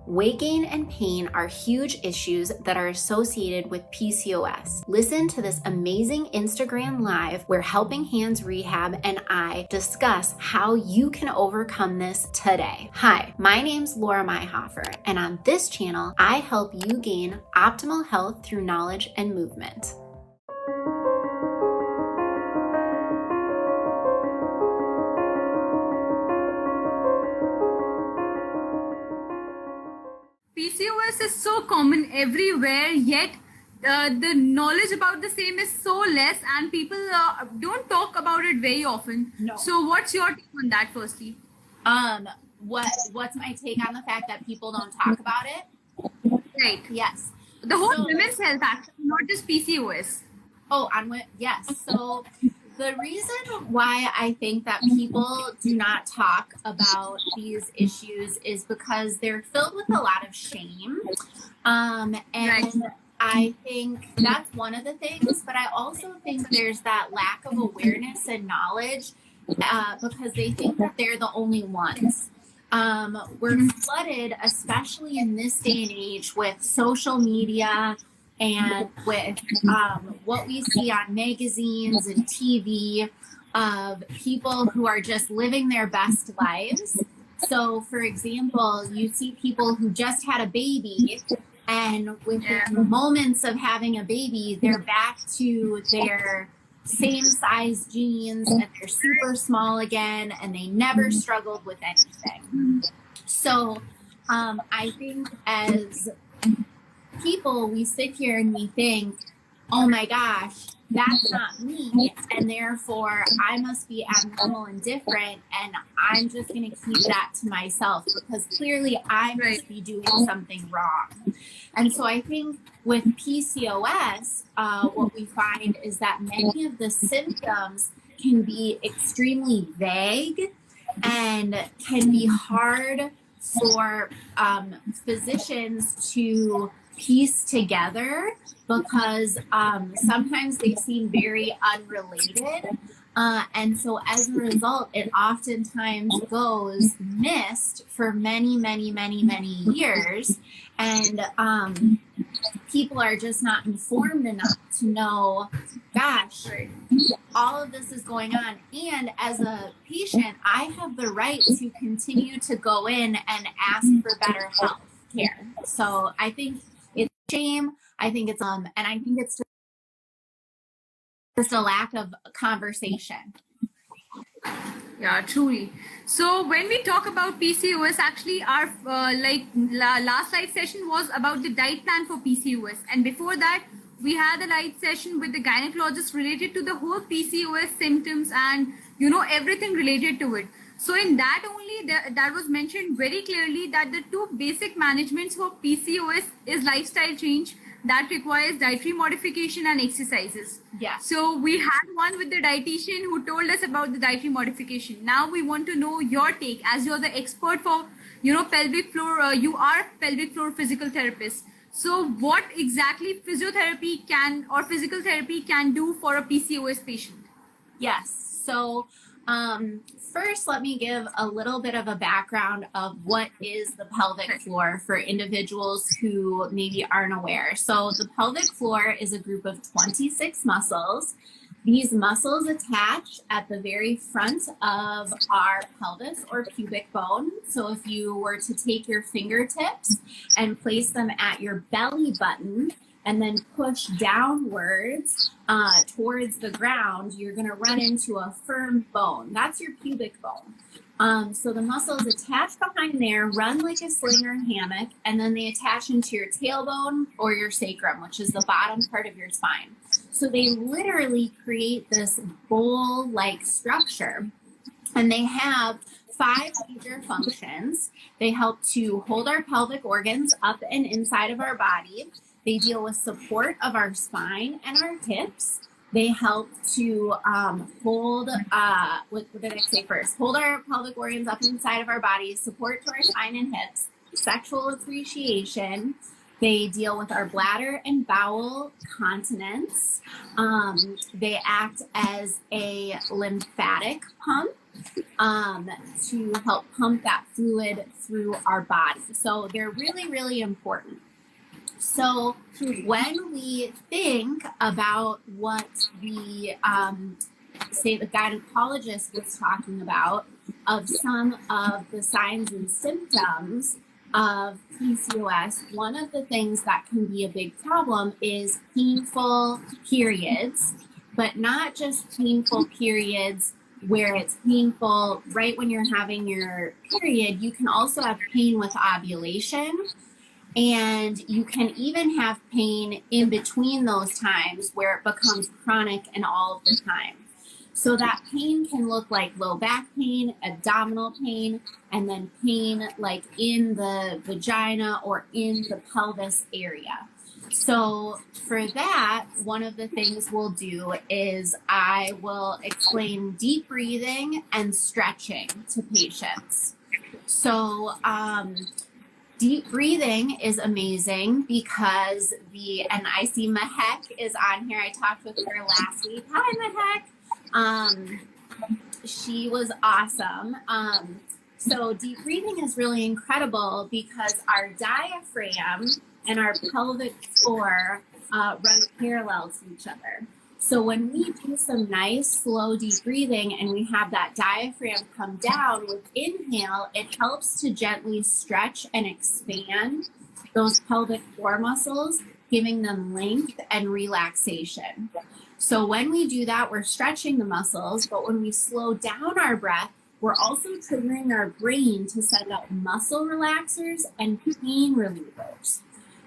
Weight gain and pain are huge issues that are associated with PCOS. Listen to this amazing Instagram Live where Helping Hands Rehab and I discuss how you can overcome this today. Hi, my name's Laura Mayhofer, and on this channel, I help you gain optimal health through knowledge and movement. PCOS is so common everywhere, yet the knowledge about the same is so less, and people don't talk about it very often. No. So what's your take on that firstly? What's my take on the fact that people don't talk about it? Right. Yes. The whole women's health act, not just PCOS. Oh, yes. So the reason why I think that people do not talk about these issues is because they're filled with a lot of shame. And Right. I think that's one of the things, but I also think there's that lack of awareness and knowledge because they think that they're the only ones. We're flooded, especially in this day and age, with social media and with what we see on magazines and TV of people who are just living their best lives. So, for example, you see people who just had a baby, and within moments of having a baby, they're back to their same size jeans and they're super small again, and they never struggled with anything. So, I think as people, we sit here and we think, oh my gosh, that's not me, and therefore I must be abnormal and different, and I'm just going to keep that to myself because clearly I must be doing something wrong. And so I think with PCOS, what we find is that many of the symptoms can be extremely vague and can be hard for physicians to piece together because sometimes they seem very unrelated. And so as a result, it oftentimes goes missed for many, many, many, many years. And people are just not informed enough to know, gosh, all of this is going on. And as a patient, I have the right to continue to go in and ask for better health care. So I think it's shame. I think it's and I think it's just a lack of conversation. Yeah, truly. So when we talk about PCOS, actually our last live session was about the diet plan for PCOS, and before that we had a live session with the gynecologist related to the whole PCOS symptoms and everything related to it. So in that only that was mentioned very clearly that the two basic managements for PCOS is lifestyle change that requires dietary modification and exercises. Yeah. So we had one with the dietitian who told us about the dietary modification. Now we want to know your take as you're the expert for, pelvic floor. You are pelvic floor physical therapist. So what exactly physiotherapy physical therapy can do for a PCOS patient? Yes. So first, let me give a little bit of a background of what is the pelvic floor for individuals who maybe aren't aware. So the pelvic floor is a group of 26 muscles. These muscles attach at the very front of our pelvis or pubic bone. So if you were to take your fingertips and place them at your belly button and then push downwards towards the ground, you're going to run into a firm bone. That's your pubic bone. So the muscles attach behind there, run like a sling or hammock, and then they attach into your tailbone or your sacrum, which is the bottom part of your spine. So they literally create this bowl-like structure, and they have 5 major functions. They help to hold our pelvic organs up and inside of our body. They deal with support of our spine and our hips. They help to hold, what did I say first? Hold our pelvic organs up inside of our body, support to our spine and hips, sexual appreciation. They deal with our bladder and bowel continence. They act as a lymphatic pump. to help pump that fluid through our body. So they're really, really important. So when we think about what the say the gynecologist was talking about of some of the signs and symptoms of PCOS, one of the things that can be a big problem is painful periods, but not just painful periods where it's painful right when you're having your period. You can also have pain with ovulation, and you can even have pain in between those times where it becomes chronic and all of the time. So that pain can look like low back pain, abdominal pain, and then pain like in the vagina or in the pelvis area. So for that, one of the things we'll do is I will explain deep breathing and stretching to patients. So deep breathing is amazing because and I see Mahek is on here. I talked with her last week. Hi, Mahek. She was awesome. So deep breathing is really incredible because our diaphragm and our pelvic floor run parallel to each other. So when we do some nice slow deep breathing and we have that diaphragm come down with inhale, it helps to gently stretch and expand those pelvic floor muscles, giving them length and relaxation. So when we do that, we're stretching the muscles, but when we slow down our breath, we're also triggering our brain to send out muscle relaxers and pain relievers.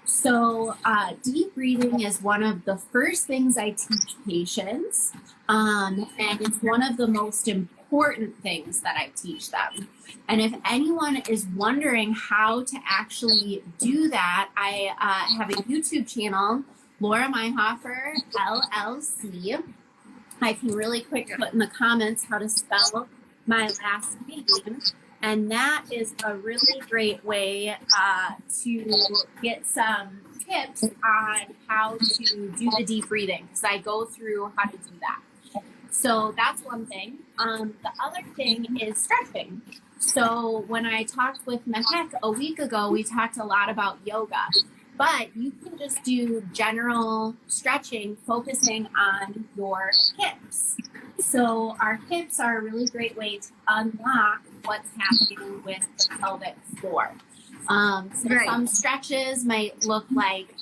So deep breathing is one of the first things I teach patients, and it's one of the most important things that I teach them. And if anyone is wondering how to actually do that, I have a YouTube channel, Laura Meyhofer, LLC. I can really quick put in the comments how to spell my last name. And that is a really great way to get some tips on how to do the deep breathing, because I go through how to do that. So that's one thing. The other thing is stretching. So when I talked with Mahek a week ago, we talked a lot about yoga, but you can just do general stretching, focusing on your hips. So our hips are a really great way to unlock what's happening with the pelvic floor. Some stretches might look like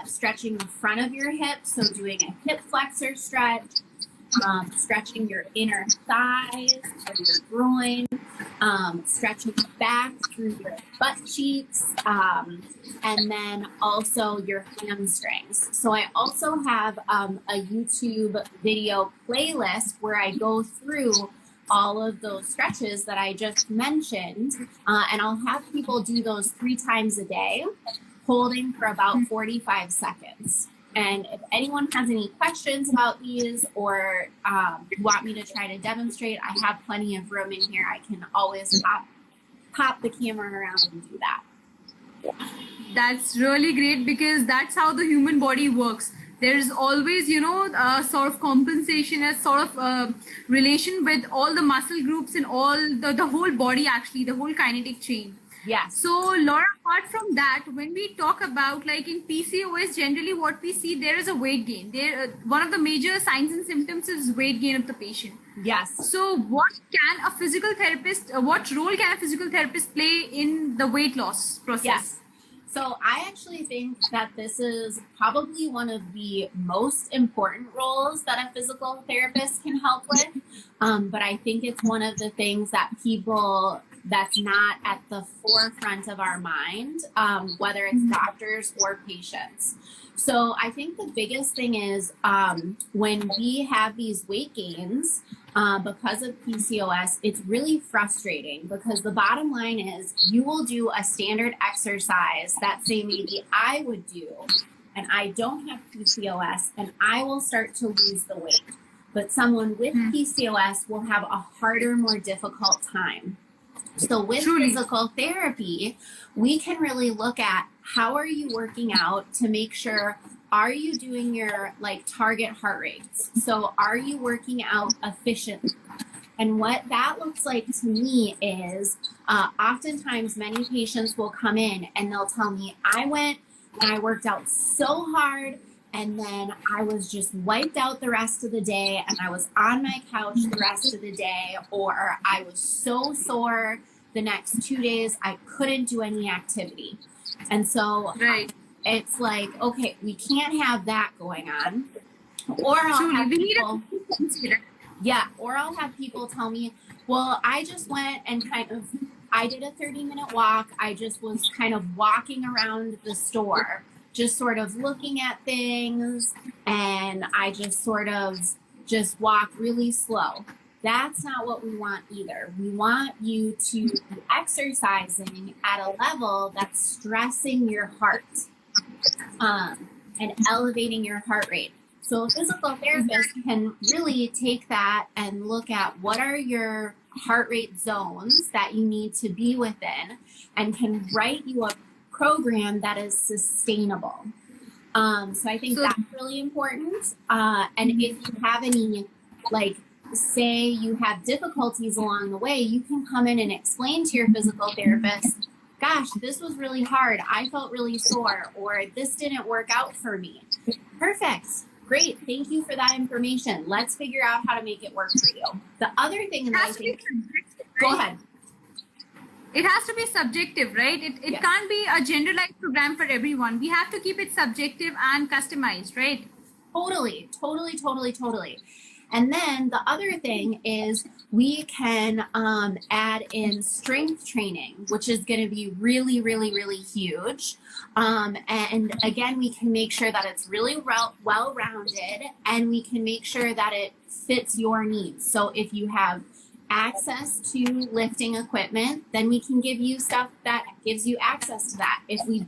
stretching the front of your hip, so doing a hip flexor stretch, stretching your inner thighs or your groin, stretching back through your butt cheeks, and then also your hamstrings. So I also have a YouTube video playlist where I go through all of those stretches that I just mentioned, and I'll have people do those 3 times a day, holding for about 45 seconds. And if anyone has any questions about these or want me to try to demonstrate, I have plenty of room in here. I can always pop the camera around and do that. That's really great, because that's how the human body works. There's always, a sort of compensation, a sort of relation with all the muscle groups and all the whole body, actually, the whole kinetic chain. Yes. So Laura, apart from that, when we talk about like in PCOS, generally what we see, there is a weight gain. One of the major signs and symptoms is weight gain of the patient. Yes. So what role can a physical therapist play in the weight loss process? Yes. So I actually think that this is probably one of the most important roles that a physical therapist can help with. But I think it's one of the things that that's not at the forefront of our mind, whether it's doctors or patients. So I think the biggest thing is when we have these weight gains because of PCOS, it's really frustrating, because the bottom line is you will do a standard exercise that say maybe I would do, and I don't have PCOS, and I will start to lose the weight. But someone with PCOS will have a harder, more difficult time. So with physical therapy, we can really look at how are you working out to make sure, are you doing your target heart rates? So are you working out efficiently? And what that looks like to me is oftentimes many patients will come in and they'll tell me, I went and I worked out so hard, and then I was just wiped out the rest of the day, and I was on my couch the rest of the day, or I was so sore the next 2 days I couldn't do any activity. And so Right. it's like, okay, we can't have that going on. Or I'll Truly, have we need people, to consider. yeah, or I'll have people tell me, well, I just went and I did a 30-minute walk. I just was kind of walking around the store, just sort of looking at things, and I just sort of just walk really slow. That's not what we want either. We want you to be exercising at a level that's stressing your heart and elevating your heart rate. So a physical therapist can really take that and look at what are your heart rate zones that you need to be within, and can write you a program that is sustainable. So I think that's really important. And if you have any, like, say you have difficulties along the way, you can come in and explain to your physical therapist, gosh, this was really hard. I felt really sore, or this didn't work out for me. Perfect. Great. Thank you for that information. Let's figure out how to make it work for you. The other thing that I think, go ahead. It has to be subjective, right? It Yes. can't be a generalized program for everyone. We have to keep it subjective and customized, right? Totally. And then the other thing is we can add in strength training, which is going to be really, really, really huge. And again, we can make sure that it's really well-rounded, and we can make sure that it fits your needs. So if you have access to lifting equipment, then we can give you stuff that gives you access to that. If you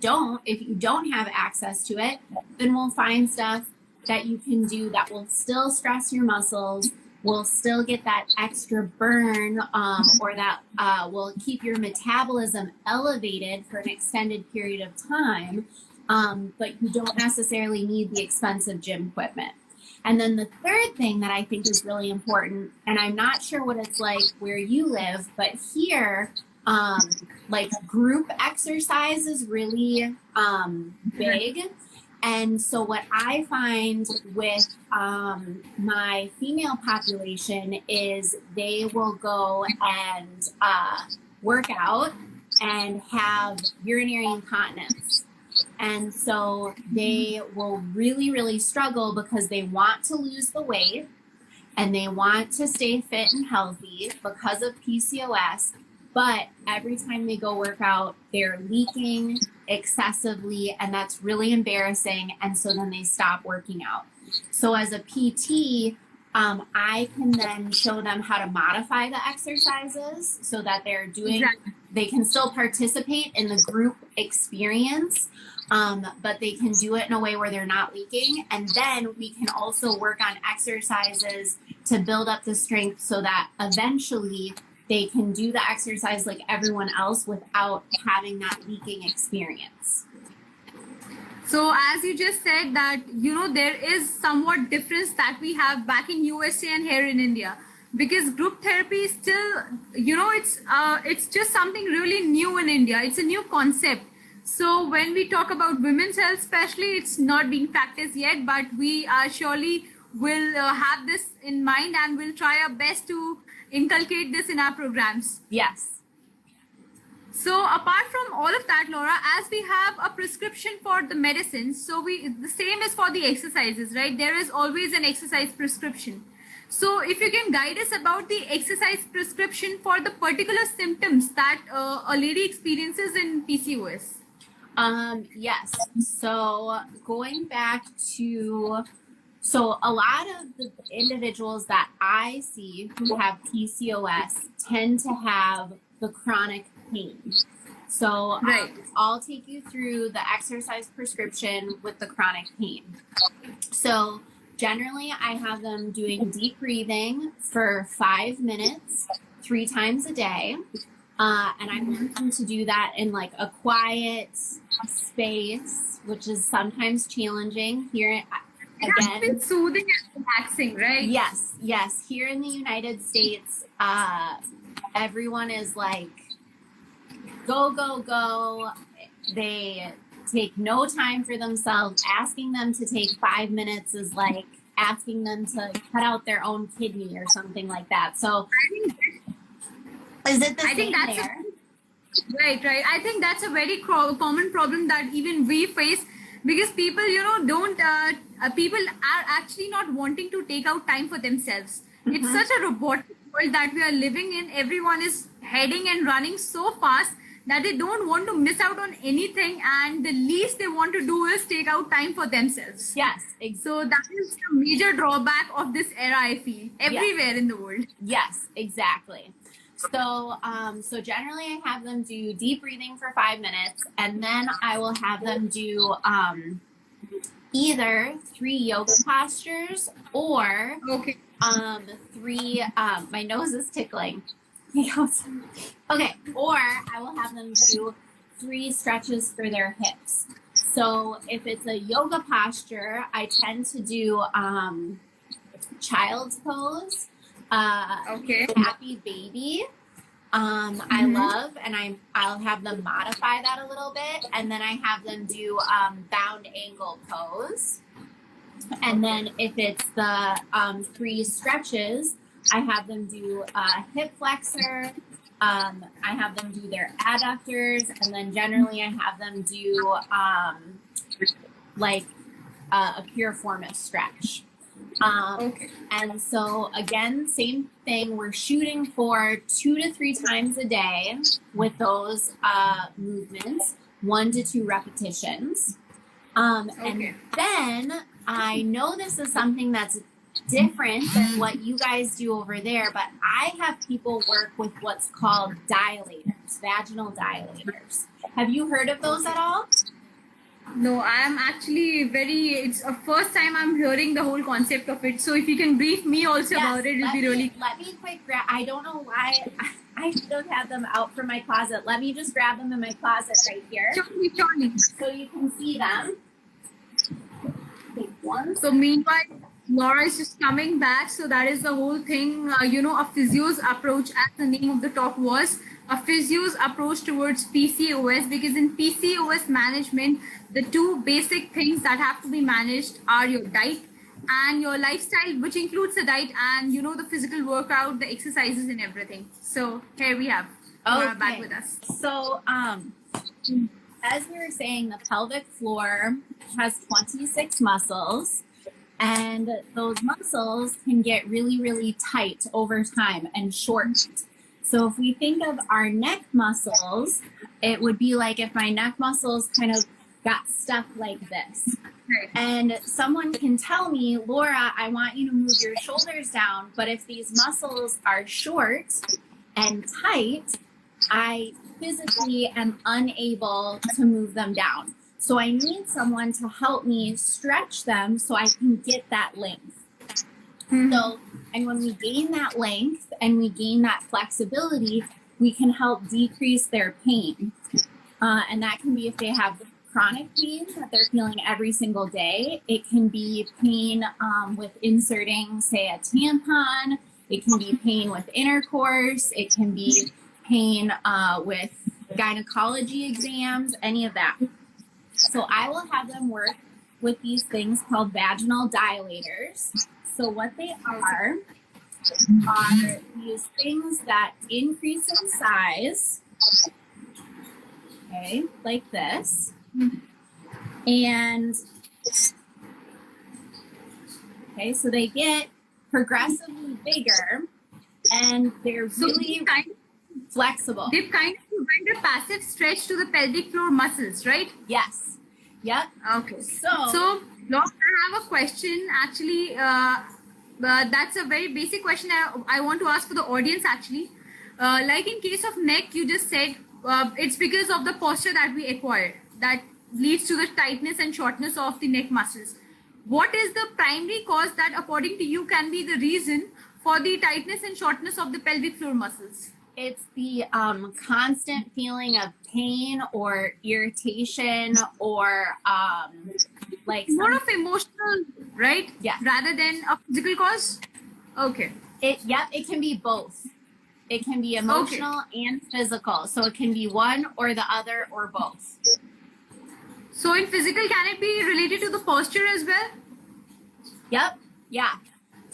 don't have access to it, then we'll find stuff that you can do that will still stress your muscles, will still get that extra burn, or that will keep your metabolism elevated for an extended period of time, but you don't necessarily need the expensive gym equipment. And then the third thing that I think is really important, and I'm not sure what it's like where you live, but here, like, group exercise is really big. And so what I find with my female population is they will go and work out and have urinary incontinence. And so they will really, really struggle because they want to lose the weight and they want to stay fit and healthy because of PCOS. But every time they go work out, they're leaking excessively, and that's really embarrassing. And so then they stop working out. So as a PT, I can then show them how to modify the exercises so that they can still participate in the group experience, but they can do it in a way where they're not leaking. And then we can also work on exercises to build up the strength so that eventually they can do the exercise like everyone else without having that leaking experience. So as you just said that, there is somewhat difference that we have back in USA and here in India, because group therapy is still, it's just something really new in India. It's a new concept. So when we talk about women's health, especially, it's not being practiced yet, but we surely will have this in mind, and we'll try our best to inculcate this in our programs. Yes. So apart from all of that, Laura, as we have a prescription for the medicines, so the same is for the exercises, right? There is always an exercise prescription. So if you can guide us about the exercise prescription for the particular symptoms that a lady experiences in PCOS. Yes. So going back to, so a lot of the individuals that I see who have PCOS tend to have the chronic pain. So Right. I'll take you through the exercise prescription with the chronic pain. So generally I have them doing deep breathing for 5 minutes, 3 times a day. And I want them to do that in like a quiet space, which is sometimes challenging. Here It has again, been soothing and relaxing, right? yes. Here in the United States, everyone is like, go, go, go. They take no time for themselves. Asking them to take 5 minutes is like asking them to cut out their own kidney or something like that. So, is it the same there? Right. I think that's a very common problem that even we face, because people, don't, people are actually not wanting to take out time for themselves. It's such a robotic world that we are living in. Everyone is heading and running so fast that they don't want to miss out on anything, and the least they want to do is take out time for themselves. Yes. So that is the major drawback of this era, I feel, everywhere in the world. Yes, exactly. So, so generally I have them do deep breathing for 5 minutes, and then I will have them do either 3 yoga postures or 3, my nose is tickling. Okay, or I will have them do 3 stretches for their hips. So if it's a yoga posture, I tend to do child's pose, happy baby. I love, and I'll have them modify that a little bit, and then I have them do bound ankle pose. And then if it's the 3 stretches, I have them do hip flexor. I have them do their adductors, and then generally I have them do like a piriformis stretch. And so again, same thing. We're shooting for 2 to 3 times a day with those movements, 1 to 2 repetitions. And then I know this is something that's different than what you guys do over there, but I have people work with what's called dilators, vaginal dilators. Have you heard of those at all? No, I am actually it's a first time I'm hearing the whole concept of it. So if you can brief me also about it, it'll be really... Let me quick grab, I don't know why I should have them out from my closet. Let me just grab them in my closet right here. Surely. So you can see them. So meanwhile, Laura is just coming back. So that is the whole thing, a physio's approach, as the name of the talk was, a physio's approach towards PCOS, because in PCOS management, the 2 basic things that have to be managed are your diet and your lifestyle, which includes the diet and, the physical workout, the exercises and everything. So here we have Laura back with us. So, as we were saying, the pelvic floor has 26 muscles, and those muscles can get really, really tight over time and shortened. So if we think of our neck muscles, it would be like if my neck muscles kind of got stuck like this. And someone can tell me, Laura, I want you to move your shoulders down, but if these muscles are short and tight, I physically am unable to move them down. So I need someone to help me stretch them so I can get that length. So, and when we gain that length and we gain that flexibility, we can help decrease their pain. And that can be if they have chronic pain that they're feeling every single day. It can be pain with inserting, say, a tampon. It can be pain with intercourse. It can be pain with gynecology exams, any of that. So I will have them work with these things called vaginal dilators. So what they are these things that increase in size, okay, like this. And, okay, so they get progressively bigger, and they're really flexible. They kind of a passive stretch to the pelvic floor muscles, right? Yes. Yep. Okay. So Laura, I have a question. Actually, that's a very basic question I want to ask for the audience. Actually, like in case of neck, you just said it's because of the posture that we acquire that leads to the tightness and shortness of the neck muscles. What is the primary cause that, according to you, can be the reason for the tightness and shortness of the pelvic floor muscles? It's the constant feeling of pain or irritation or like more of emotional right? Yeah. Rather than a physical cause? Okay. It can be both. It can be emotional and physical. So it can be one or the other or both. So in physical, can it be related to the posture as well? Yep. Yeah.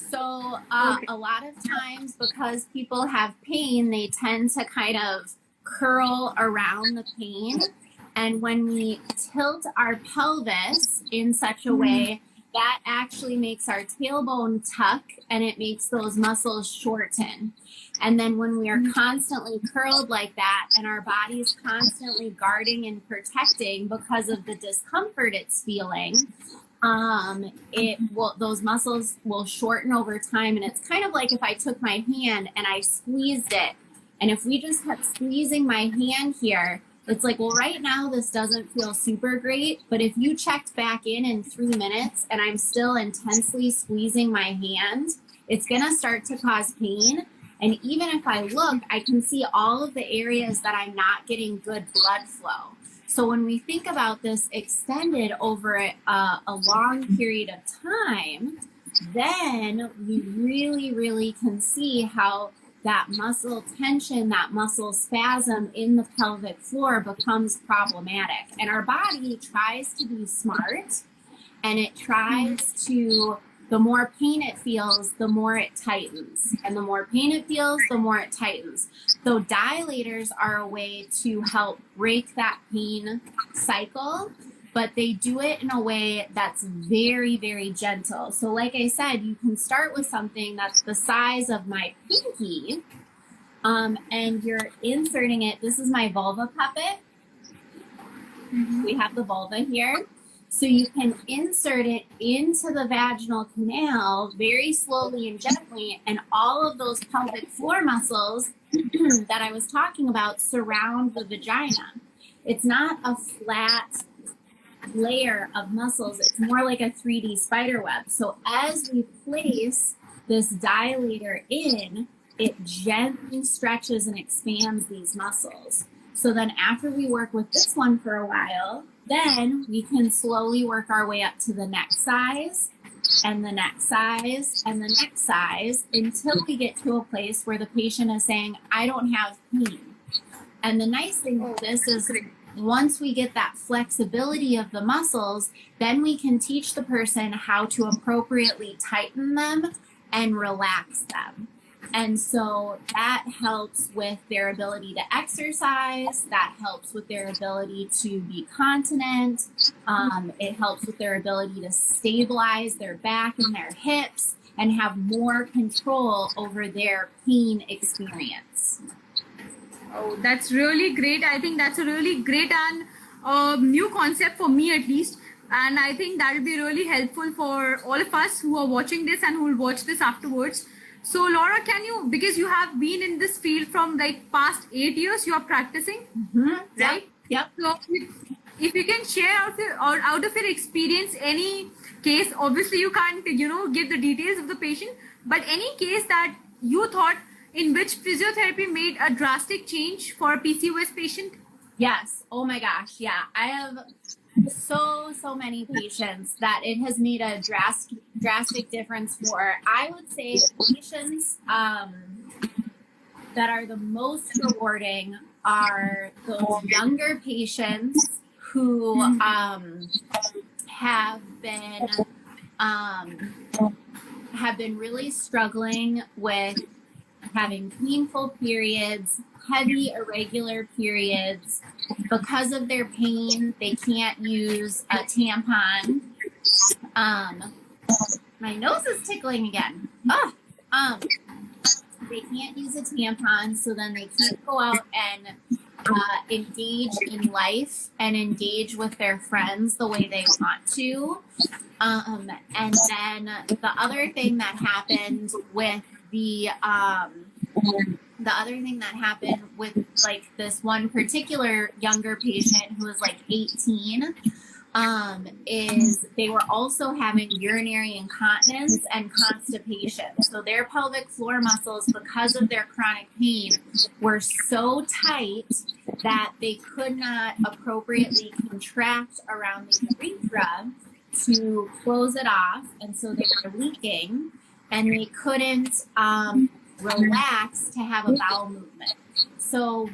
So a lot of times, because people have pain, they tend to kind of curl around the pain. And when we tilt our pelvis in such a way, that actually makes our tailbone tuck and it makes those muscles shorten. And then when we are constantly curled like that and our body is constantly guarding and protecting because of the discomfort it's feeling, those muscles will shorten over time. And it's kind of like if I took my hand and I squeezed it, and if we just kept squeezing my hand here, it's like, well, right now this doesn't feel super great, but if you checked back in 3 minutes and I'm still intensely squeezing my hand, it's gonna start to cause pain. And even if I look, I can see all of the areas that I'm not getting good blood flow. So when we think about this extended over a long period of time, then we really, really can see how that muscle tension, that muscle spasm in the pelvic floor becomes problematic. And our body tries to be smart, and it tries to, the more pain it feels, the more it tightens. And the more pain it feels, the more it tightens. So dilators are a way to help break that pain cycle, but they do it in a way that's very, very gentle. So like I said, you can start with something that's the size of my pinky, and you're inserting it. This is my vulva puppet. We have the vulva here. So you can insert it into the vaginal canal very slowly and gently, and all of those pelvic floor muscles that I was talking about surround the vagina. It's not a flat layer of muscles. It's more like a 3D spider web. So as we place this dilator in, it gently stretches and expands these muscles. So then after we work with this one for a while, then we can slowly work our way up to the next size and the next size and the next size until we get to a place where the patient is saying, I don't have pain. And the nice thing with this is once we get that flexibility of the muscles, then we can teach the person how to appropriately tighten them and relax them. And so that helps with their ability to exercise. That helps with their ability to be continent. It helps with their ability to stabilize their back and their hips and have more control over their pain experience. Oh, that's really great. I think that's a really great and new concept for me at least. And I think that will be really helpful for all of us who are watching this and who will watch this afterwards. So Laura, can you, because you have been in this field from like past 8 years, you are practicing, right? Yep. So if you can share out of your experience any case, obviously you can't, give the details of the patient, but any case that you thought in which physiotherapy made a drastic change for a PCOS patient? Yes. Oh my gosh. Yeah. I have so many patients that it has made a drastic difference for. I would say the patients that are the most rewarding are those younger patients who have been really struggling with having painful periods, heavy irregular periods. Because of their pain, they can't use a tampon. My nose is tickling again. They can't use a tampon, so then they can't go out and engage in life and engage with their friends the way they want to. And then the other thing that happened with like this one particular younger patient who was like 18 is they were also having urinary incontinence and constipation. So their pelvic floor muscles, because of their chronic pain, were so tight that they could not appropriately contract around the urethra. to close it off, and so they were leaking, and they couldn't relax to have a bowel movement. So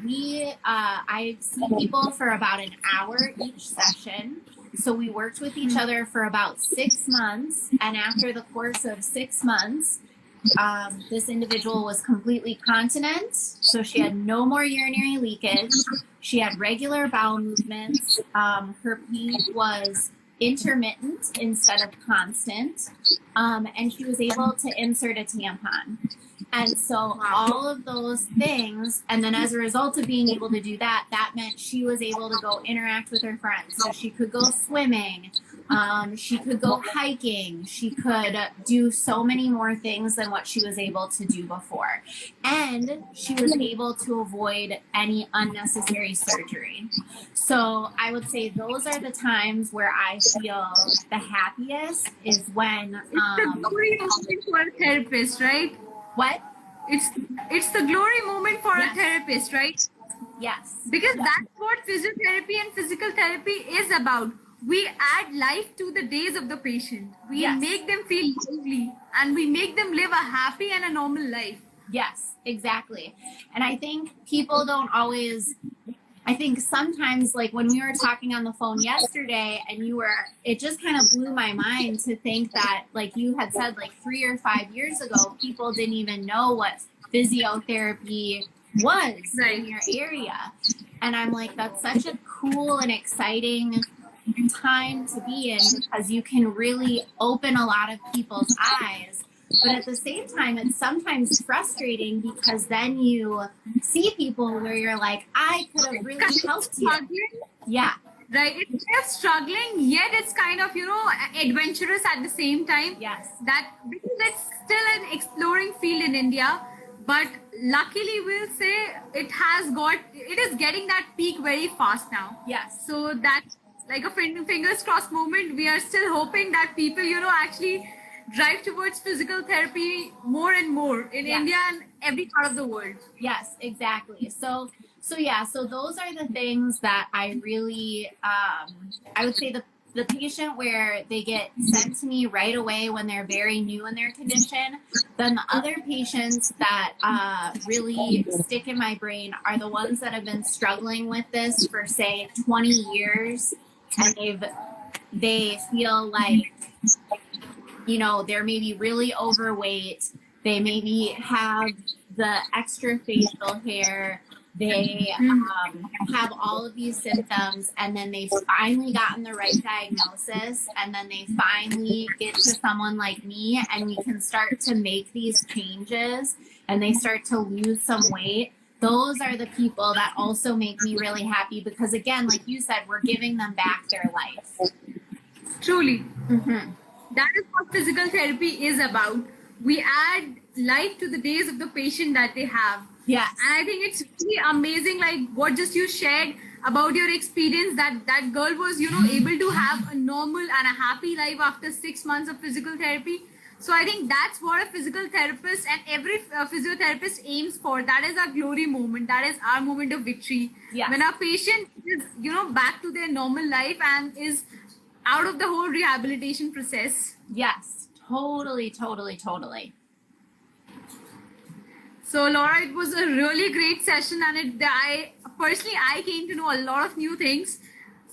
I see people for about an hour each session. So we worked with each other for about 6 months, and after the course of 6 months, this individual was completely continent, so she had no more urinary leakage. She had regular bowel movements. Her pee was intermittent instead of constant, and she was able to insert a tampon. And so all of those things, and then as a result of being able to do that, that meant she was able to go interact with her friends. So she could go swimming, she could go hiking, she could do so many more things than what she was able to do before. And she was able to avoid any unnecessary surgery. So I would say those are the times where I feel the happiest, is when it's the glory moment for a therapist, right? what? It's the glory moment for a therapist, right? Yes. Because that's what physiotherapy and physical therapy is about. We add life to the days of the patient. We make them feel lively, and we make them live a happy and a normal life. Yes, exactly. And I think people don't always, I think sometimes, like when we were talking on the phone yesterday and it just kind of blew my mind to think that, like you had said, like 3 or 5 years ago, people didn't even know what physiotherapy was in your area. And I'm like, that's such a cool and exciting time to be in, because you can really open a lot of people's eyes. But at the same time, it's sometimes frustrating, because then you see people where you're like, I could have really helped you. Yeah. Right. It's just struggling, yet it's kind of, adventurous at the same time. Yes. That because it's still an exploring field in India, but luckily we'll say it is getting that peak very fast now. Yes. So that's like a fingers crossed moment. We are still hoping that people, actually drive towards physical therapy more and more in India and every part of the world. Yes, exactly. So those are the things that I really, I would say the patient where they get sent to me right away when they're very new in their condition, then the other patients that really stick in my brain are the ones that have been struggling with this for, say, 20 years, and they feel like, they're maybe really overweight, they maybe have the extra facial hair, they have all of these symptoms, and then they've finally gotten the right diagnosis, and then they finally get to someone like me, and we can start to make these changes, and they start to lose some weight. Those are the people that also make me really happy, because again, like you said, we're giving them back their life. Truly. Mm-hmm. That is what physical therapy is about. We add life to the days of the patient that they have. Yes. And I think it's really amazing, like what just you shared about your experience, that girl was, able to have a normal and a happy life after 6 months of physical therapy. So I think that's what a physical therapist and every physiotherapist aims for. That is our glory moment. That is our moment of victory. Yes. When our patient is, back to their normal life and is out of the whole rehabilitation process. Yes, totally. So Laura, it was a really great session, and I came to know a lot of new things.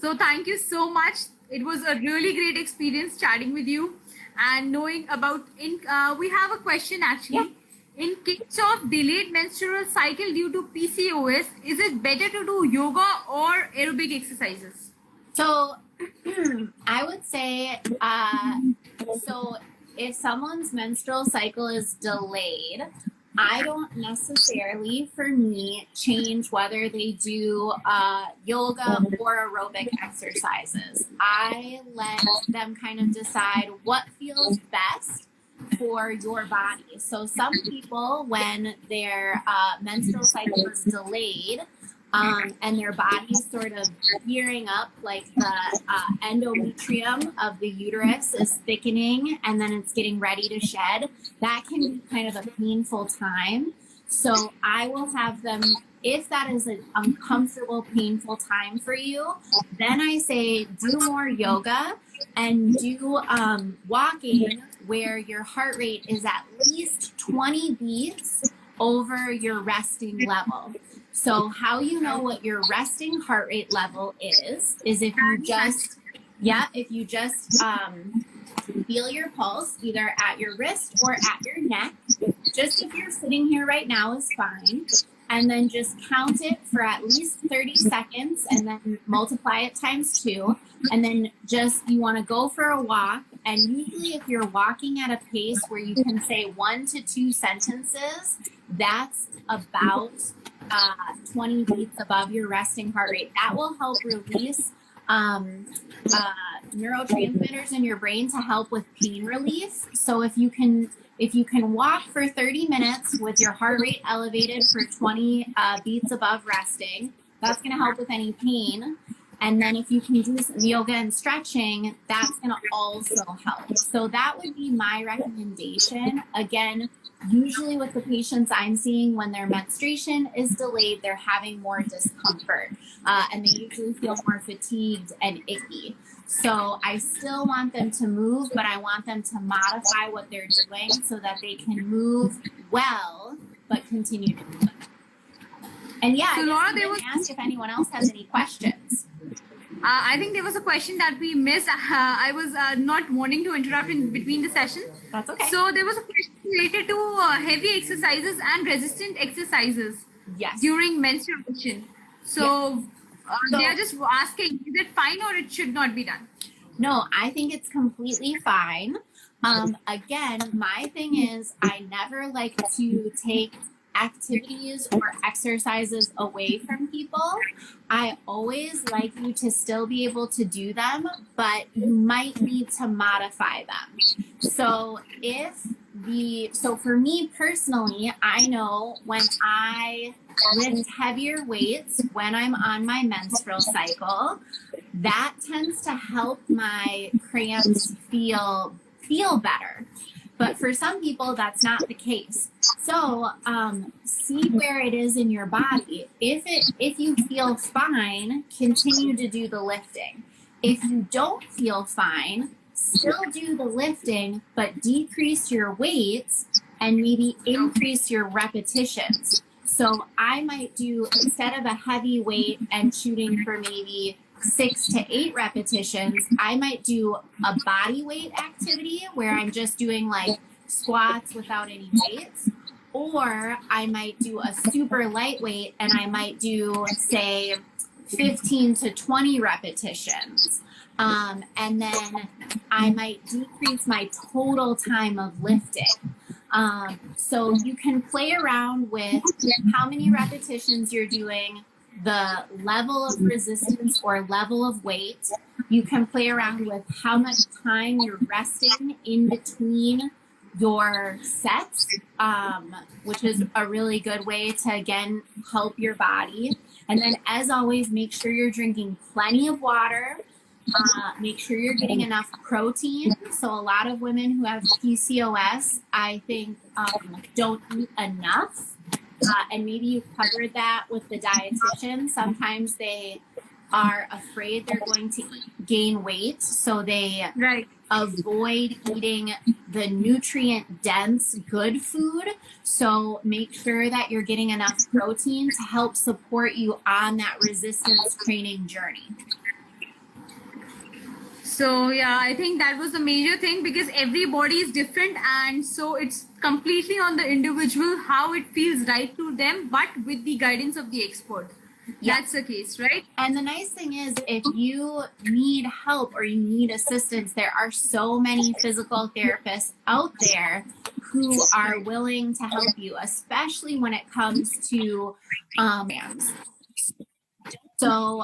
So thank you so much. It was a really great experience chatting with you and knowing about. We have a question actually. Yeah. In case of delayed menstrual cycle due to PCOS, is it better to do yoga or aerobic exercises? So I would say, so if someone's menstrual cycle is delayed, I don't necessarily, for me, change whether they do yoga or aerobic exercises. I let them kind of decide what feels best for your body. So some people, when their menstrual cycle is delayed, and their body's sort of gearing up, like the endometrium of the uterus is thickening and then it's getting ready to shed, that can be kind of a painful time. So I will have them, if that is an uncomfortable, painful time for you, then I say do more yoga, and do walking where your heart rate is at least 20 beats over your resting level. So how you know what your resting heart rate level is if you just, feel your pulse either at your wrist or at your neck. Just if you're sitting here right now is fine. And then just count it for at least 30 seconds and then multiply it times 2. And then just, you want to go for a walk. And usually if you're walking at a pace where you can say 1 to 2 sentences, that's about 20 beats above your resting heart rate. That will help release neurotransmitters in your brain to help with pain relief. So if you can walk for 30 minutes with your heart rate elevated for 20 beats above resting, that's going to help with any pain. And then if you can do some yoga and stretching, that's going to also help. So that would be my recommendation. Again, usually with the patients I'm seeing, when their menstruation is delayed, they're having more discomfort and they usually feel more fatigued and icky. So I still want them to move, but I want them to modify what they're doing so that they can move well, but continue to move. And yeah, so Laura, they would ask if anyone else has any questions. I think there was a question that we missed. I was not wanting to interrupt in between the session. That's okay. So there was a question related to heavy exercises and resistant exercises during menstruation. So, they are just asking, is it fine or it should not be done? No, I think it's completely fine. Again, my thing is I never like to take activities or exercises away from people. I always like you to still be able to do them, but you might need to modify them. So for me personally, I know when I lift heavier weights when I'm on my menstrual cycle, that tends to help my cramps feel better. But for some people, that's not the case. So see where it is in your body. If you feel fine, continue to do the lifting. If you don't feel fine, still do the lifting, but decrease your weights and maybe increase your repetitions. So I might do, instead of a heavy weight and shooting for maybe 6 to 8 repetitions, I might do a body weight activity where I'm just doing like squats without any weights, or I might do a super lightweight and I might do, say, 15 to 20 repetitions. And then I might decrease my total time of lifting. So you can play around with how many repetitions you're doing, the level of resistance or level of weight. You can play around with how much time you're resting in between your sets, which is a really good way to, again, help your body. And then, as always, make sure you're drinking plenty of water. Make sure you're getting enough protein. So a lot of women who have PCOS, I think, don't eat enough. And maybe you covered that with the dietitian. Sometimes they are afraid they're going to gain weight, so they avoid eating the nutrient-dense good food. So make sure that you're getting enough protein to help support you on that resistance training journey. So yeah, I think that was the major thing, because every body is different, and so it's completely on the individual how it feels right to them, but with the guidance of the expert. That's the case, right? And the nice thing is, if you need help or you need assistance, there are so many physical therapists out there who are willing to help you, especially when it comes to So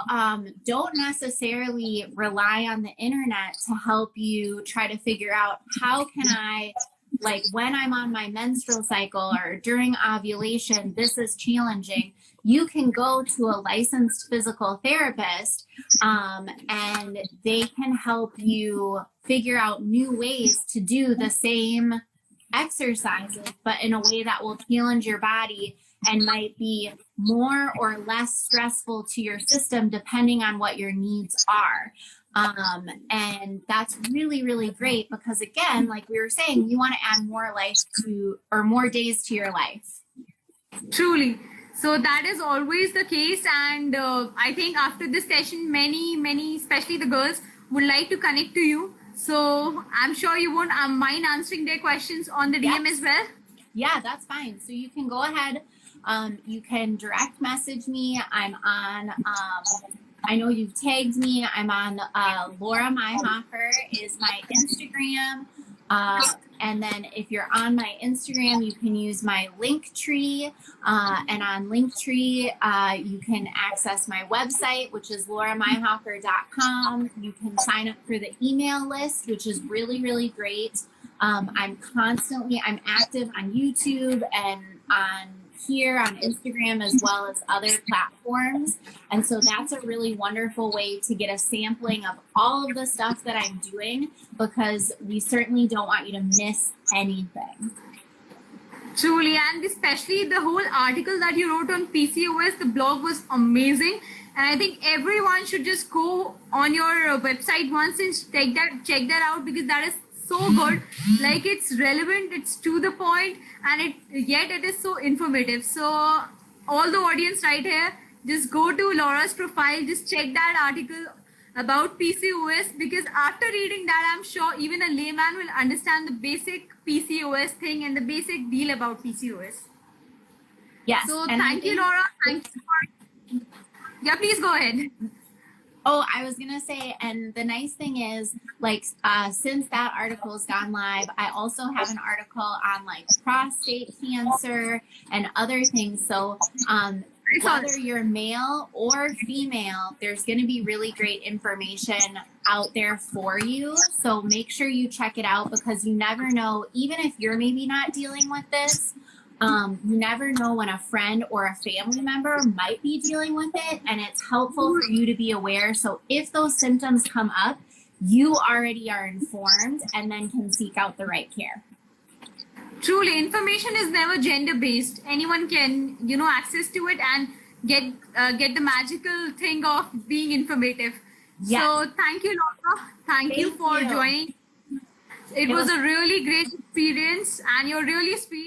don't necessarily rely on the internet to help you try to figure out how can I, like when I'm on my menstrual cycle or during ovulation, this is challenging. You can go to a licensed physical therapist and they can help you figure out new ways to do the same exercises, but in a way that will challenge your body and might be more or less stressful to your system depending on what your needs are. And that's really, really great because again, like we were saying, you want to add more life to, or more days to your life. Truly. So that is always the case. And I think after this session, many, especially the girls, would like to connect to you. So I'm sure you won't mind answering their questions on the DM as well. Yeah, that's fine. So you can go ahead. You can direct message me. I'm on, I know you've tagged me. I'm on Laura Myhofer is my Instagram. And then if you're on my Instagram, you can use my Linktree. And on Linktree, you can access my website, which is lauramyhofer.com. You can sign up for the email list, which is really, really great. I'm active on YouTube and on here on Instagram as well as other platforms. And so that's a really wonderful way to get a sampling of all of the stuff that I'm doing because we certainly don't want you to miss anything. Truly, and especially the whole article that you wrote on PCOS, the blog was amazing. And I think everyone should just go on your website once and check that out because that is so good. Like it's relevant, it's to the point, and yet it is so informative. So all the audience right here, just go to Laura's profile, just check that article about PCOS because after reading that, I'm sure even a layman will understand the basic PCOS thing and the basic deal about PCOS. Yes. So thank you, Laura. Thank you. Yeah, please go ahead. Oh, I was going to say, and the nice thing is, like, since that article has gone live, I also have an article on, like, prostate cancer and other things. So, whether you're male or female, there's going to be really great information out there for you. So make sure you check it out because you never know, even if you're maybe not dealing with this, you never know when a friend or a family member might be dealing with it, and it's helpful for you to be aware. So if those symptoms come up, you already are informed and then can seek out the right care. Truly, information is never gender-based. Anyone can, access to it and get the magical thing of being informative. Yes. So thank you, Laura. Thank you for joining. It was a really great experience, and you're really sweet.